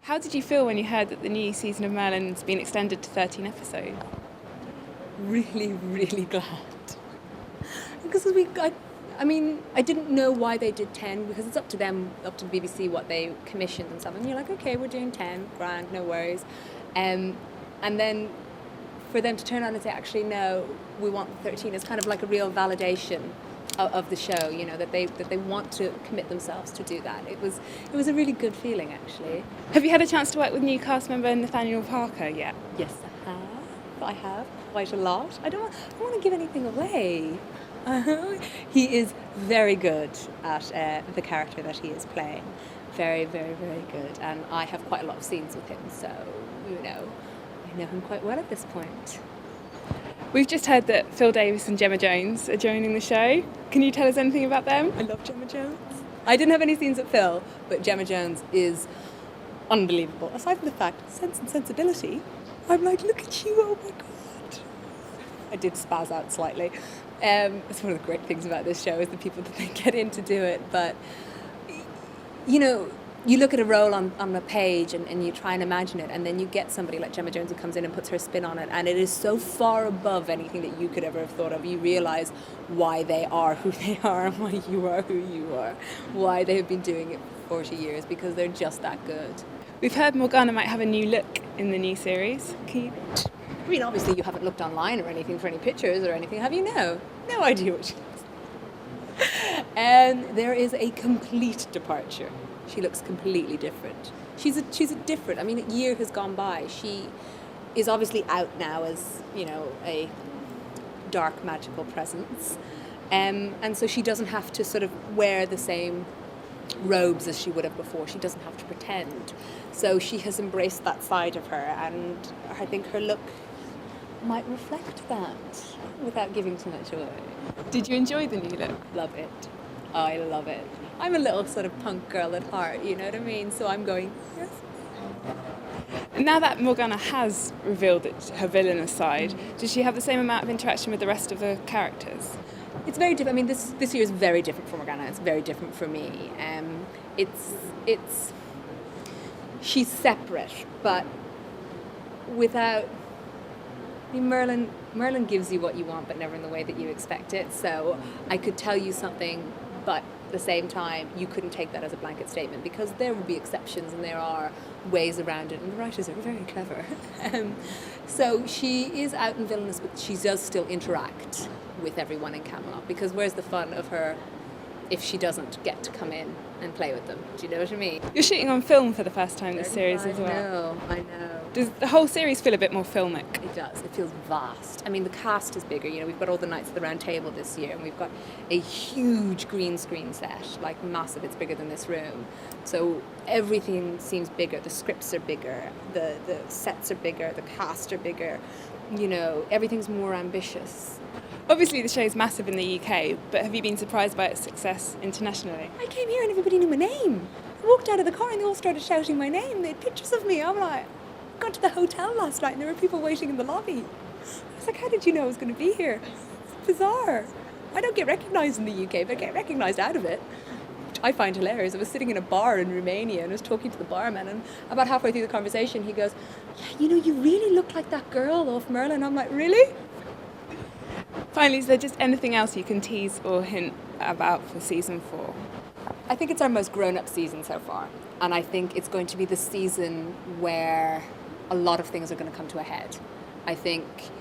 How did you feel when you heard that the new season of Merlin's been extended to 13 episodes? Really, really glad. Because I didn't know why they did 10, because it's up to them, up to the BBC, what they commissioned and stuff. And you're like, okay, we're doing 10, grand, no worries. And then for them to turn around and say, actually, no, we want 13, is kind of like a real validation of the show, you know, that they want to commit themselves to do that. It was a really good feeling, actually. Have you had a chance to work with new cast member Nathaniel Parker yet? Yes, I have quite a lot. I don't want to give anything away. He is very good at the character that he is playing. Very, very, very good. And I have quite a lot of scenes with him, so, you know, I know him quite well at this point. We've just heard that Phil Davis and Gemma Jones are joining the show. Can you tell us anything about them? I love Gemma Jones. I didn't have any scenes with Phil, but Gemma Jones is unbelievable. Aside from the fact, Sense and Sensibility, I'm like, look at you, oh my God. I did spaz out slightly. It's one of the great things about this show is the people that they get in to do it. But, you know, you look at a role on a page and you try and imagine it, and then you get somebody like Gemma Jones who comes in and puts her spin on it, and it is so far above anything that you could ever have thought of. You realise why they are who they are and why you are who you are, why they have been doing it for 40 years, because they're just that good. We've heard Morgana might have a new look in the new series. I mean, obviously you haven't looked online or anything for any pictures or anything, have you? No idea what she looks like. And there is a complete departure. She looks completely different. She's a different. I mean, a year has gone by. She is obviously out now as, you know, a dark magical presence, and so she doesn't have to sort of wear the same robes as she would have before. She doesn't have to pretend. So she has embraced that side of her, and I think her look might reflect that without giving too much away. Did you enjoy the new look? Love it. I love it. I'm a little sort of punk girl at heart, you know what I mean? So I'm going, yes. Now that Morgana has revealed her villainous side, does she have the same amount of interaction with the rest of the characters? It's very different. I mean, this year is very different for Morgana. It's very different for me. She's separate, but without. I mean, Merlin gives you what you want, but never in the way that you expect it. So I could tell you something, but at the same time, you couldn't take that as a blanket statement, because there will be exceptions and there are ways around it, and the writers are very clever. So she is out and villainous, but she does still interact with everyone in Camelot, because where's the fun of her if she doesn't get to come in and play with them? Do you know what I mean? You're shooting on film for the first time this series as well. I know. Does the whole series feel a bit more filmic? It does. It feels vast. I mean, the cast is bigger. You know, we've got all the Knights of the Round Table this year, and we've got a huge green screen set, like massive. It's bigger than this room. So everything seems bigger. The scripts are bigger. The sets are bigger. The cast are bigger. You know, everything's more ambitious. Obviously the show's massive in the UK, but have you been surprised by its success internationally? I came here and everybody knew my name. I walked out of the car and they all started shouting my name. They had pictures of me. I'm like, I got to the hotel last night and there were people waiting in the lobby. I was like, how did you know I was going to be here? It's bizarre. I don't get recognised in the UK, but I get recognised out of it, which I find hilarious. I was sitting in a bar in Romania and I was talking to the barman, and about halfway through the conversation he goes, yeah, you know, you really look like that girl off Merlin. I'm like, really? Finally, is there just anything else you can tease or hint about for season 4? I think it's our most grown-up season so far, and I think it's going to be the season where a lot of things are going to come to a head. I think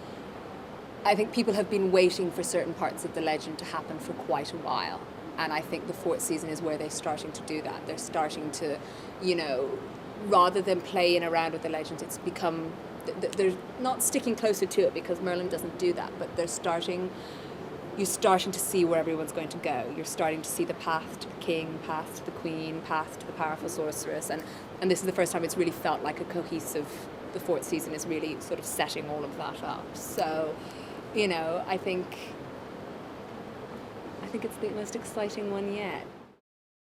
people have been waiting for certain parts of the legend to happen for quite a while, and I think the 4th season is where they're starting to do that. They're starting to, you know, rather than playing around with the legend, it's become. They're not sticking closer to it, because Merlin doesn't do that, but you're starting to see where everyone's going to go. You're starting to see the path to the king, path to the queen, path to the powerful sorceress, and this is the first time it's really felt like a cohesive. The 4th season is really sort of setting all of that up. So, you know, I think it's the most exciting one yet.